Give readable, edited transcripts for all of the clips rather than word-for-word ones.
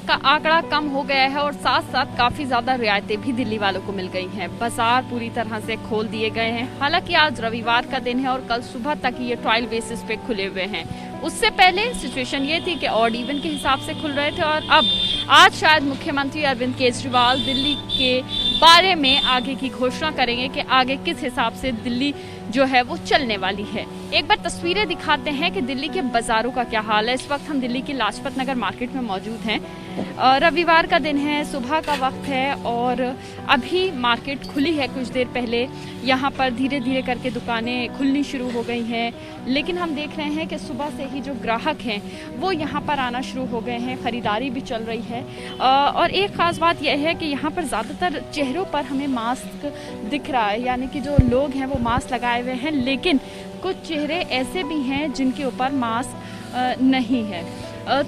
का आंकड़ा कम हो गया है और साथ साथ काफी ज्यादा रियायतें भी दिल्ली वालों को मिल गई हैं। बाजार पूरी तरह से खोल दिए गए हैं। हालांकि आज रविवार का दिन है और कल सुबह तक ये ट्रायल बेसिस पे खुले हुए हैं। उससे पहले सिचुएशन ये थी कि ऑड इवन के हिसाब से खुल रहे थे और अब आज शायद मुख्यमंत्री अरविंद केजरीवाल दिल्ली के बारे में आगे की घोषणा करेंगे कि आगे किस हिसाब से दिल्ली जो है वो चलने वाली है। एक बार तस्वीरें दिखाते हैं कि दिल्ली के बाजारों का क्या हाल है। इस वक्त हम दिल्ली की लाजपत नगर मार्केट में मौजूद हैं। रविवार का दिन है, सुबह का वक्त है और अभी मार्केट खुली है कुछ देर पहले। यहाँ पर धीरे धीरे करके दुकानें खुलनी शुरू हो गई हैं, लेकिन हम देख रहे हैं कि सुबह से ही जो ग्राहक हैं वो यहाँ पर आना शुरू हो गए हैं। खरीदारी भी चल रही है और एक ख़ास बात यह है कि यहाँ पर ज़्यादातर चेहरों पर हमें मास्क दिख रहा है, यानी कि जो लोग हैं वो मास्क लगाए हुए हैं, लेकिन कुछ चेहरे ऐसे भी हैं जिनके ऊपर मास्क नहीं है।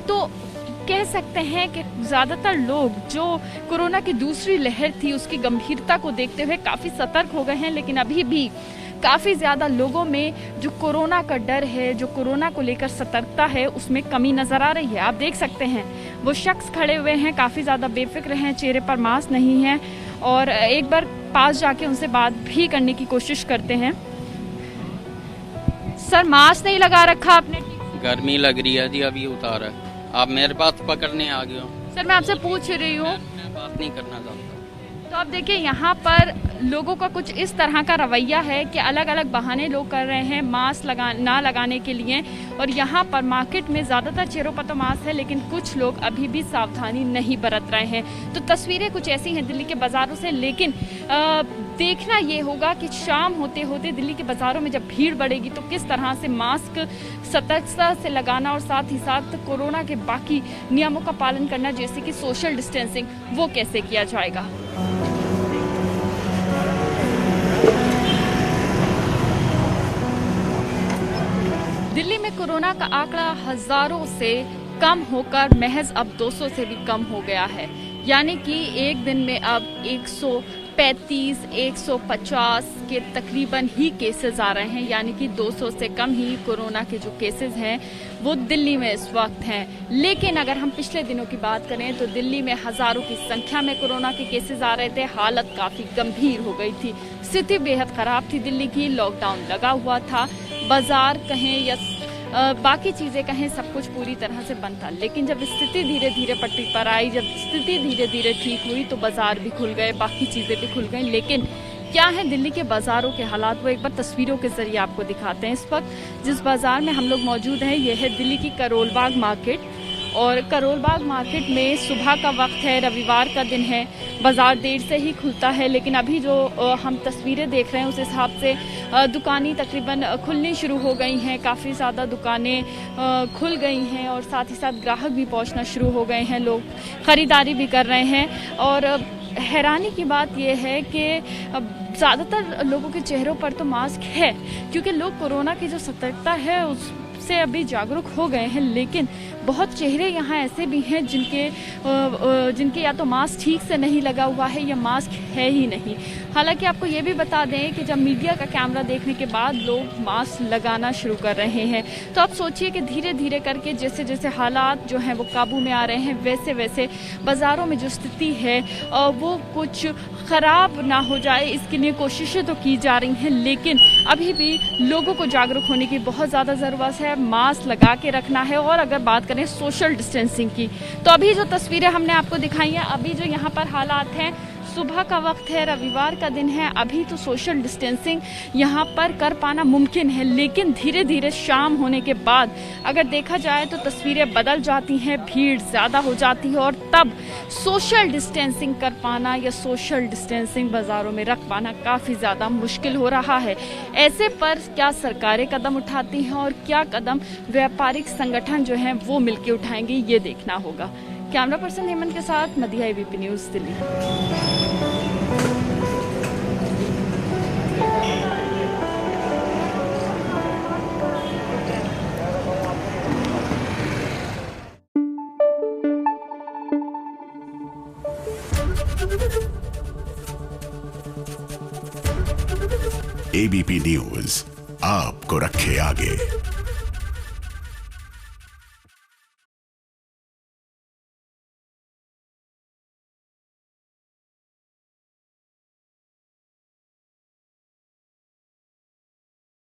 तो कह सकते हैं कि ज़्यादातर लोग जो कोरोना की दूसरी लहर थी उसकी गंभीरता को देखते हुए काफ़ी सतर्क हो गए हैं, लेकिन अभी भी काफ़ी ज़्यादा लोगों में जो कोरोना का डर है, जो कोरोना को लेकर सतर्कता है, उसमें कमी नज़र आ रही है। आप देख सकते हैं वो शख्स खड़े हुए हैं, काफ़ी ज़्यादा बेफिक्र हैं, चेहरे पर मास्क नहीं है और एक बार पास जाके उनसे बात भी करने की कोशिश करते हैं। सर, मास्क नहीं लगा रखा आपने? गर्मी लग रही है जी, अभी उतारा। आप मेरे पास पकड़ने आ गए हो। सर, मैं आपसे पूछ रही हूँ। मैं बात नहीं करना चाहता। तो आप देखिए यहाँ पर लोगों का कुछ इस तरह का रवैया है कि अलग अलग बहाने लोग कर रहे हैं मास्क ना लगाने के लिए। और यहाँ पर मार्केट में ज़्यादातर चेहरों पर तो मास्क है, लेकिन कुछ लोग अभी भी सावधानी नहीं बरत रहे हैं। तो तस्वीरें कुछ ऐसी हैं दिल्ली के बाज़ारों से, लेकिन देखना ये होगा कि शाम होते होते दिल्ली के बाज़ारों में जब भीड़ बढ़ेगी तो किस तरह से मास्क सतर्कता से लगाना और साथ ही साथ कोरोना के बाकी नियमों का पालन करना, जैसे कि सोशल डिस्टेंसिंग, वो कैसे किया जाएगा। दिल्ली में कोरोना का आंकड़ा हजारों से कम होकर महज अब 200 से भी कम हो गया है, यानी कि एक दिन में अब 135, 150 के तकरीबन ही केसेस आ रहे हैं, यानी कि 200 से कम ही कोरोना के जो केसेस हैं वो दिल्ली में इस वक्त हैं। लेकिन अगर हम पिछले दिनों की बात करें तो दिल्ली में हजारों की संख्या में कोरोना के केसेस आ रहे थे। हालत काफी गंभीर हो गई थी, स्थिति बेहद खराब थी दिल्ली की। लॉकडाउन लगा हुआ था, बाजार कहें या बाकी चीज़ें कहें, सब कुछ पूरी तरह से बंद था। लेकिन जब स्थिति धीरे धीरे पटरी पर आई, जब स्थिति धीरे धीरे ठीक हुई तो बाजार भी खुल गए, बाकी चीज़ें भी खुल गई। लेकिन क्या है दिल्ली के बाज़ारों के हालात, वो एक बार तस्वीरों के जरिए आपको दिखाते हैं। इस वक्त जिस बाज़ार में हम लोग मौजूद हैं ये है दिल्ली की करोल बाग मार्केट। और करोल बाग मार्केट में सुबह का वक्त है, रविवार का दिन है, बाज़ार देर से ही खुलता है, लेकिन अभी जो हम तस्वीरें देख रहे हैं उस हिसाब से दुकानें तकरीबन खुलनी शुरू हो गई हैं। काफ़ी ज़्यादा दुकानें खुल गई हैं और साथ ही साथ ग्राहक भी पहुंचना शुरू हो गए हैं, लोग ख़रीदारी भी कर रहे हैं। और हैरानी की बात यह है कि ज़्यादातर लोगों के चेहरों पर तो मास्क है, क्योंकि लोग कोरोना की जो सतर्कता है उससे अभी जागरूक हो गए हैं। लेकिन बहुत चेहरे यहाँ ऐसे भी हैं जिनके या तो मास्क ठीक से नहीं लगा हुआ है या मास्क है ही नहीं। हालांकि आपको ये भी बता दें कि जब मीडिया का कैमरा देखने के बाद लोग मास्क लगाना शुरू कर रहे हैं, तो आप सोचिए कि धीरे धीरे करके जैसे जैसे हालात जो हैं वो काबू में आ रहे हैं, वैसे वैसे बाज़ारों में जो स्थिति है वो कुछ ख़राब ना हो जाए, इसके लिए कोशिशें तो की जा रही हैं। लेकिन अभी भी लोगों को जागरूक होने की बहुत ज़्यादा ज़रूरत है, मास्क लगा के रखना है। और अगर बात करें सोशल डिस्टेंसिंग की, तो अभी जो तस्वीरें हमने आपको दिखाई हैं, अभी जो यहाँ पर हालात हैं, सुबह का वक्त है, रविवार का दिन है, अभी तो सोशल डिस्टेंसिंग यहाँ पर कर पाना मुमकिन है। लेकिन धीरे धीरे शाम होने के बाद अगर देखा जाए तो तस्वीरें बदल जाती हैं, भीड़ ज़्यादा हो जाती है और तब सोशल डिस्टेंसिंग कर पाना या सोशल डिस्टेंसिंग बाज़ारों में रख पाना काफ़ी ज़्यादा मुश्किल हो रहा है। ऐसे पर क्या सरकारें कदम उठाती हैं और क्या कदम व्यापारिक संगठन जो हैं वो मिलकर उठाएंगे, ये देखना होगा। कैमरा पर्सन हेमंत के साथ मदिया, एबीपी न्यूज़, दिल्ली। एबीपी न्यूज़ आपको रखे आगे।